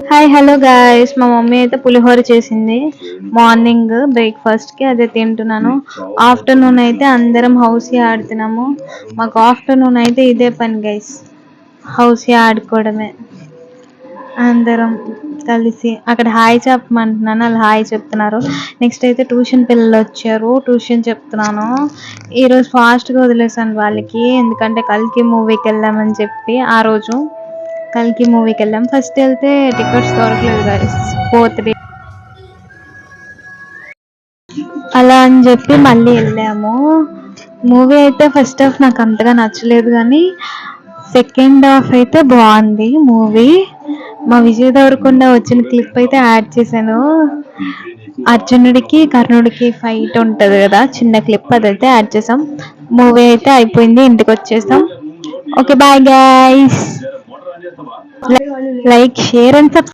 Hi hello guys, మా mummy అయితే పులిహోర చేసింది మార్నింగ్ బ్రేక్ఫాస్ట్కి. అదే తింటున్నాను. ఆఫ్టర్నూన్ అయితే అందరం హౌసీ ఆడుతున్నాము. మాకు ఆఫ్టర్నూన్ అయితే ఇదే పని గైస్, హౌసీ ఆడుకోవడమే. అందరం కలిసి అక్కడ హాయ్ చెప్పమంటున్నాను, వాళ్ళు హాయ్ చెప్తున్నారు. నెక్స్ట్ అయితే ట్యూషన్ పిల్లలు వచ్చారు, ట్యూషన్ చెప్తున్నాను. ఈరోజు ఫాస్ట్గా వదిలేసాను వాళ్ళకి, ఎందుకంటే కల్కి మూవీకి వెళ్ళామని చెప్పి. ఆ రోజు కల్కి మూవీకి వెళ్ళాం. ఫస్ట్ వెళ్తే టికెట్స్ దొరకలేదు గైస్, 4th డే అలా అని చెప్పి మళ్ళీ వెళ్ళాము. మూవీ అయితే ఫస్ట్ హాఫ్ నాకు అంతగా నచ్చలేదు, కానీ సెకండ్ హాఫ్ అయితే బాగుంది మూవీ. మా విజయ్ దేవరకొండ వచ్చిన క్లిప్ అయితే యాడ్ చేశాను. అర్జునుడికి కర్ణుడికి ఫైట్ ఉంటుంది కదా, చిన్న క్లిప్, అదైతే యాడ్ చేసాం. మూవీ అయితే అయిపోయింది, ఇంటికి వచ్చేసాం. Okay bye guys, like share and subscribe.